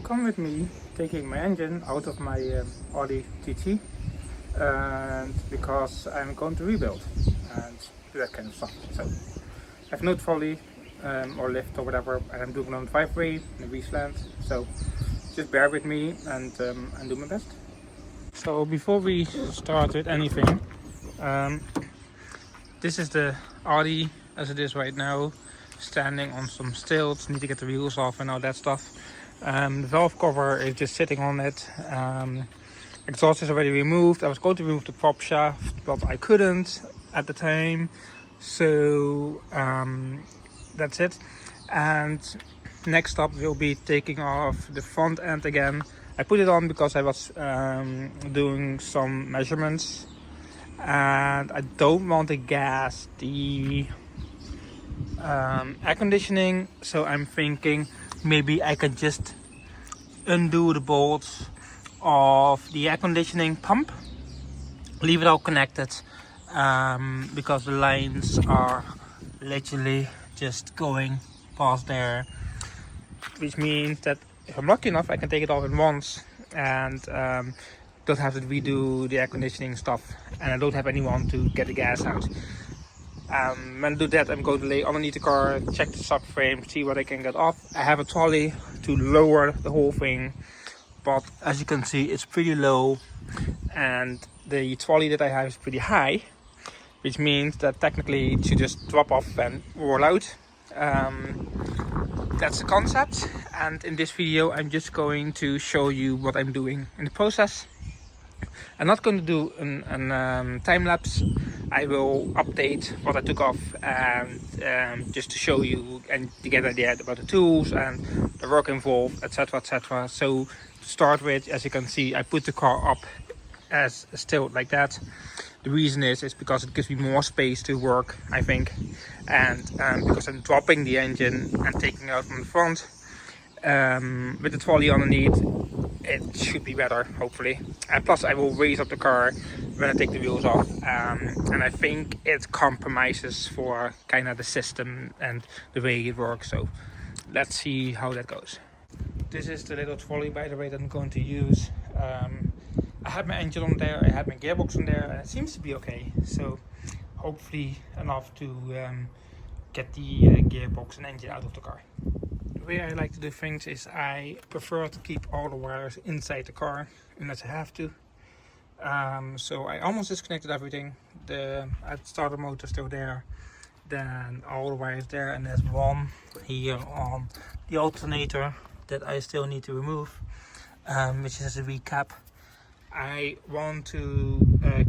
come with me taking my engine out of my Audi TT, and because I'm going to rebuild and do that kind of stuff. So I have no trolley or lift or whatever, and I'm doing it on the driveway in the wasteland. So just bear with me and do my best. So before we start with anything, this is the Audi as it is right now, standing on some stilts. Need to get the wheels off and all that stuff. The valve cover is just sitting on it. Exhaust is already removed. I was going to remove the prop shaft, but I couldn't at the time. So that's it. And next up we'll be taking off the front end again. I put it on because I was doing some measurements, and I don't want to gas the air conditioning, so I'm thinking maybe I could just undo the bolts of the air conditioning pump, leave it all connected, because the lines are literally just going past there, which means that if I'm lucky enough I can take it off at once and don't have to redo the air conditioning stuff, and I don't have anyone to get the gas out. When I do that, I'm going to lay underneath the car, check the subframe, see what I can get off. I have a trolley to lower the whole thing, but as you can see it's pretty low, and the trolley that I have is pretty high, which means that technically it should just drop off and roll out. That's the concept, and in this video I'm just going to show you what I'm doing in the process. I'm not going to do an time lapse. I will update what I took off, and just to show you and to get an idea about the tools and the work involved, etc, etc. So to start with, as you can see, I put the car up as a stilt like that. The reason is because it gives me more space to work, I think, and because I'm dropping the engine and taking it out from the front. With the trolley underneath, it should be better, hopefully. And plus I will raise up the car when I take the wheels off, and I think it compromises for kind of the system and the way it works. So let's see how that goes. This is the little trolley, by the way, that I'm going to use. I had my engine on there, I had my gearbox on there, and it seems to be okay. So hopefully enough to get the gearbox and engine out of the car. The way I like to do things is I prefer to keep all the wires inside the car unless I have to. So I almost disconnected everything. The starter motor still there, then all the wires there, and there's one here on the alternator that I still need to remove, which is a recap. I want to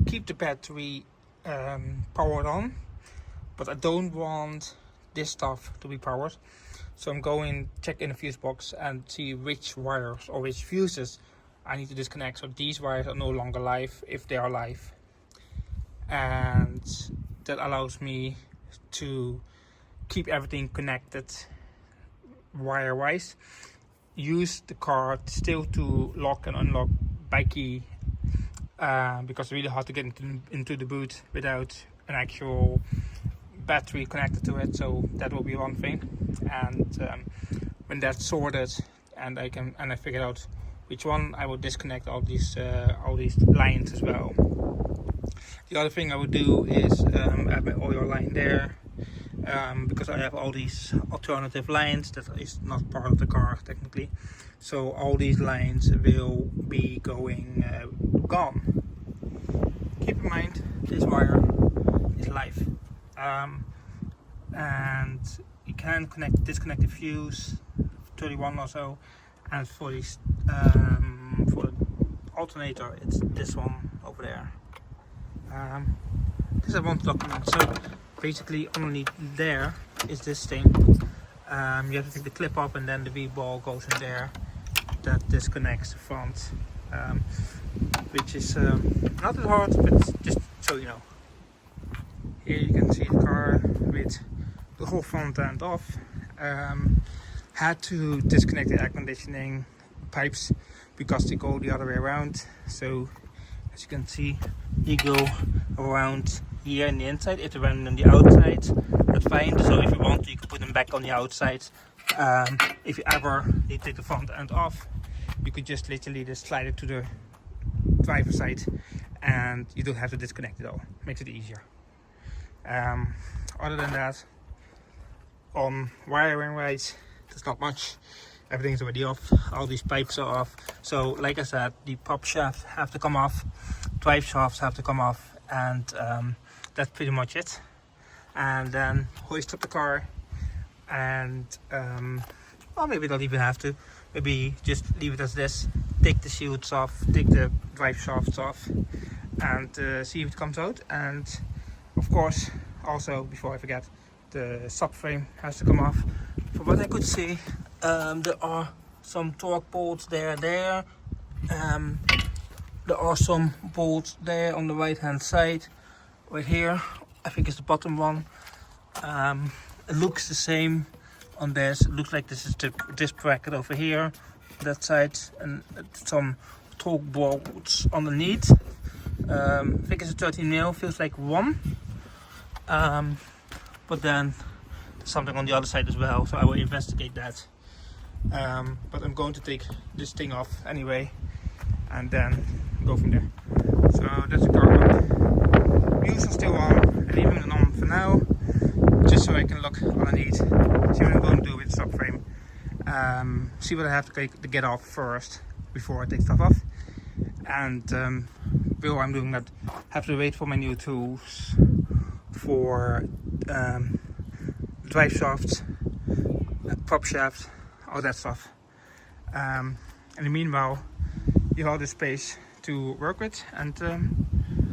keep the battery powered on, but I don't want this stuff to be powered. So I'm going to check in the Fusebox and see which wires or which fuses I need to disconnect. So these wires are no longer live, if they are live, and that allows me to keep everything connected wire wise. Use the car still to lock and unlock by key, because it's really hard to get into the boot without an actual battery connected to it. So that will be one thing, and when that's sorted and I figured out which one, I will disconnect all these lines as well. The other thing I would do is add my oil line there, because I have all these alternative lines that is not part of the car technically. So all these lines will be going gone. Keep in mind this wire is live, and you can disconnect the fuse 31 or so, and for these for the alternator it's this one over there. This I want to document. So basically underneath there is this thing. You have to take the clip up, and then the V-ball goes in there. That disconnects the front, which is not that hard, but just so you know. Here you can see the car with the whole front end off. Had to disconnect the air conditioning pipes because they go the other way around. So as you can see, they go around here in the inside. If they went on the outside, that's fine. So if you want to, you can put them back on the outside If you ever need to take the front end off, you could just literally just slide it to the driver's side and you don't have to disconnect it all. Makes it easier. Other than that, on wiring wise, there's not much. Everything's already off. All these pipes are off. So like I said, the prop shaft have to come off, drive shafts have to come off, and that's pretty much it. And then hoist up the car, and or maybe don't even have to. Maybe just leave it as this. Take the shields off, take the drive shafts off, and see if it comes out. And of course, also before I forget, the subframe has to come off. From what I could see, there are some torque bolts there. There are some bolts there on the right hand side. Right here, I think it's the bottom one. It looks the same on this. It looks like this is this bracket over here, that side, and some torque bolts underneath. I think it's a 13mm, feels like one. But then there's something on the other side as well, so I will investigate that. But I'm going to take this thing off anyway, and then go from there. So that's the car up. Wheels are still on. I'm leaving them on for now, just so I can look underneath, see what I'm going to do with the subframe. See what I have to get off first before I take stuff off. And while I'm doing that, I have to wait for my new tools for drive shafts, prop shaft, all that stuff. In the meanwhile, you have the space to work with and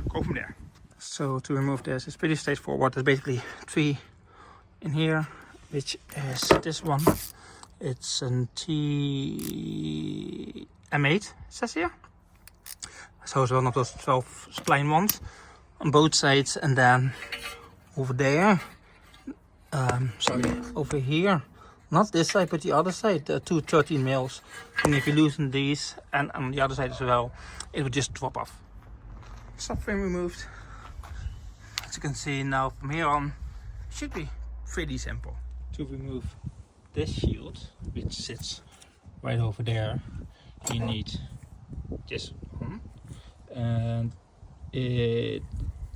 go from there. So to remove this, it's pretty straightforward. There's basically three in here, which is this one. It's an TT Mk2, it says here. So it's one of those 12 spline ones on both sides, and then over there, over here, not this side but the other side, there are two 13mm, and if you loosen these and on the other side as well, it would just drop off. Subframe removed. As you can see now, from here on, it should be pretty simple. To remove this shield, which sits right over there, you need this one, and it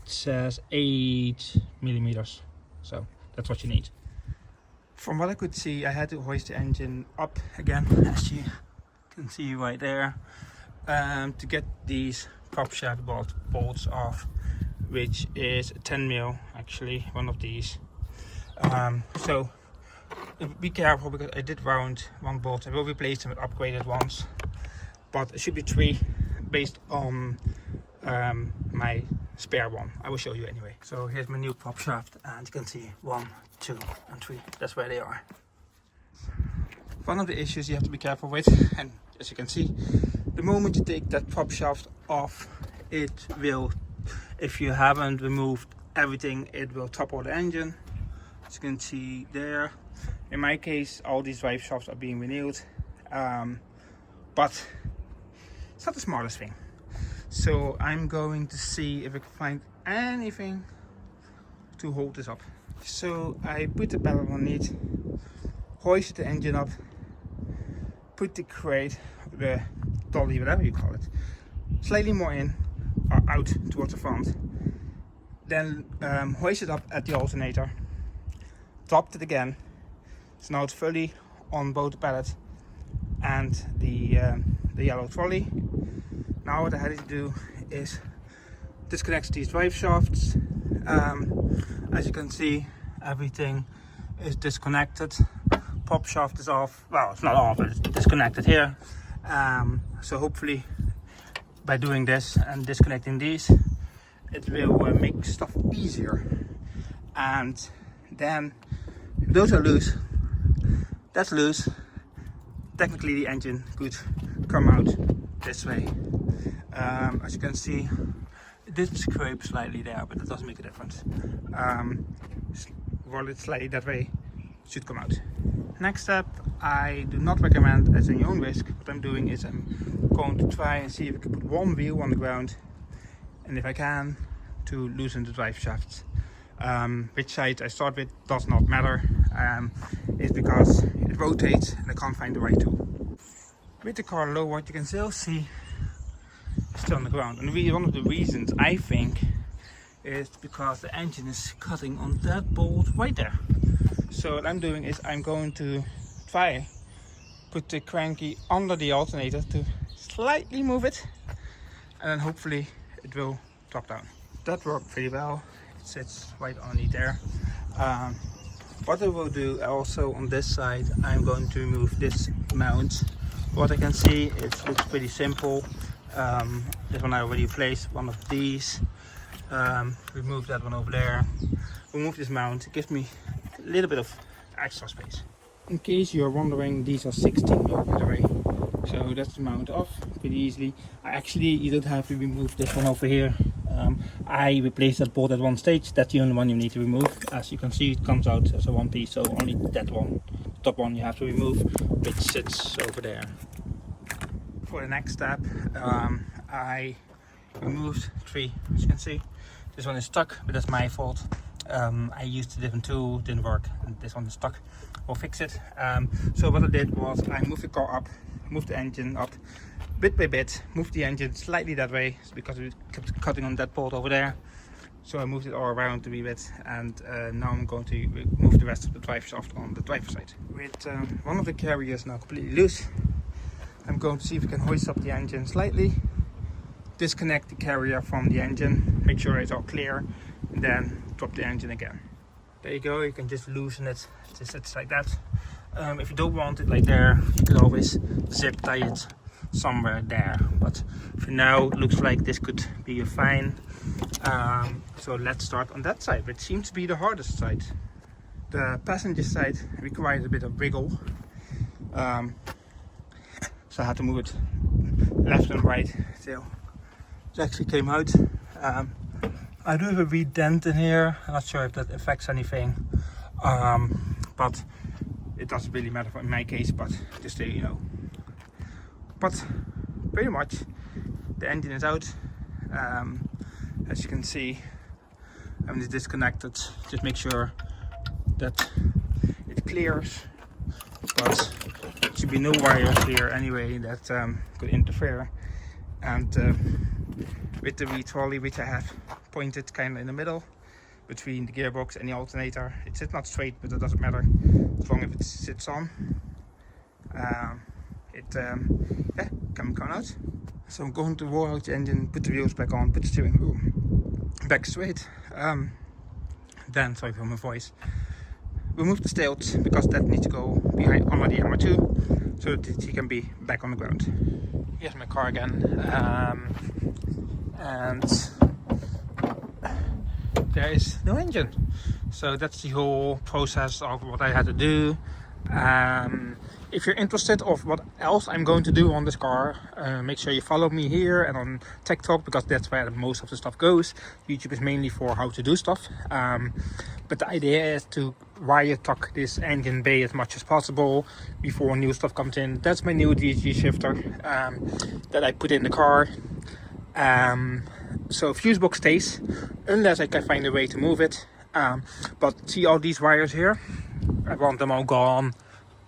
says 8mm, so that's what you need. From what I could see, I had to hoist the engine up again, as you can see right there, to get these prop shaft bolts off, which is 10mm actually, one of these. So be careful, because I did round one bolt. I will replace them with upgraded ones, but it should be 3 based on my spare one. I will show you anyway. So here's my new prop shaft, and you can see 1, 2 and 3, that's where they are. One of the issues you have to be careful with, and as you can see, the moment you take that prop shaft off, it will, if you haven't removed everything, it will topple the engine. As you can see there, in my case all these drive shafts are being renewed, but it's not the smartest thing. So I'm going to see if I can find anything to hold this up. So I put the pedal on it, hoisted the engine up, put the crate, the dolly, whatever you call it, slightly more in or out towards the front. Then hoisted up at the alternator, dropped it again. So now it's fully on both the pallet and the yellow trolley. Now what I had to do is disconnect these drive shafts. As you can see, everything is disconnected. Prop shaft is off. Well, it's not off, but it's disconnected here. So hopefully by doing this and disconnecting these, it will make stuff easier. And then if those are loose, that's loose. Technically the engine could come out this way. As you can see, it did scrape slightly there, but it doesn't make a difference. Roll it slightly that way, it should come out. Next step, I do not recommend as your own risk. What I'm doing is I'm going to try and see if I can put one wheel on the ground, and if I can, to loosen the drive shafts. Which side I start with does not matter. is because it rotates and I can't find the right tool. With the car lowered, you can still see it's still on the ground, and one of the reasons I think is because the engine is cutting on that bolt right there. So what I'm doing is I'm going to try put the cranky under the alternator to slightly move it, and then hopefully it will drop down. That worked pretty well. It sits right underneath there. What I will do also on this side, I'm going to remove this mount. What I can see, it looks pretty simple. This one I already placed, one of these. Remove that one over there. Remove this mount. It gives me a little bit of extra space. In case you're wondering, these are 16mm array. So that's the mount off pretty easily. You don't have to remove this one over here. I replaced that bolt at one stage. That's the only one you need to remove. As you can see, it comes out as a one piece, so only that one, top one, you have to remove, which sits over there. For the next step, I removed 3, as you can see. This one is stuck, but that's my fault. I used a different tool, didn't work, and this one is stuck. We'll fix it. So what I did was I moved the car up, moved the engine up, bit by bit, moved the engine slightly that way because it kept cutting on that bolt over there. So I moved it all around a wee bit, and now I'm going to remove the rest of the driveshaft on the driver's side. With one of the carriers now completely loose, I'm going to see if we can hoist up the engine slightly, disconnect the carrier from the engine, make sure it's all clear, and then drop the engine again. There you go, you can just loosen it, it's like that. If you don't want it like there, you can always zip tie it somewhere there, but for now it looks like this could be fine. So let's start on that side, which seems to be the hardest side. The passenger side requires a bit of wiggle, so I had to move it left and right till it actually came out. I do have a wee dent in here. I'm not sure if that affects anything, but it doesn't really matter in my case, but just so you know. But pretty much the engine is out. As you can see, I'm just disconnected. Just make sure that it clears, but there should be no wires here anyway that could interfere. And with the wee trolley, which I have pointed kind of in the middle between the gearbox and the alternator, it's not straight, but it doesn't matter as long as it sits on. Yeah, can come out. So I'm going to roll out the engine, put the wheels back on, put the steering wheel back straight. Then, sorry for my voice, remove the stilts because that needs to go behind under the Mk2 so that he can be back on the ground. Here's my car again, and there is no engine. So that's the whole process of what I had to do. If you're interested of what else I'm going to do on this car, make sure you follow me here and on TikTok, because that's where most of the stuff goes. YouTube is mainly for how to do stuff, but the idea is to wire tuck this engine bay as much as possible before new stuff comes in. That's my new DSG shifter that I put in the car. So Fusebox stays unless I can find a way to move it, but see all these wires here, I want them all gone,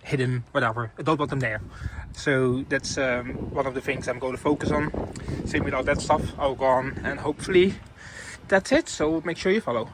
hidden, whatever. I don't want them there. So that's one of the things I'm going to focus on. Same with all that stuff, all gone, and hopefully that's it. So make sure you follow.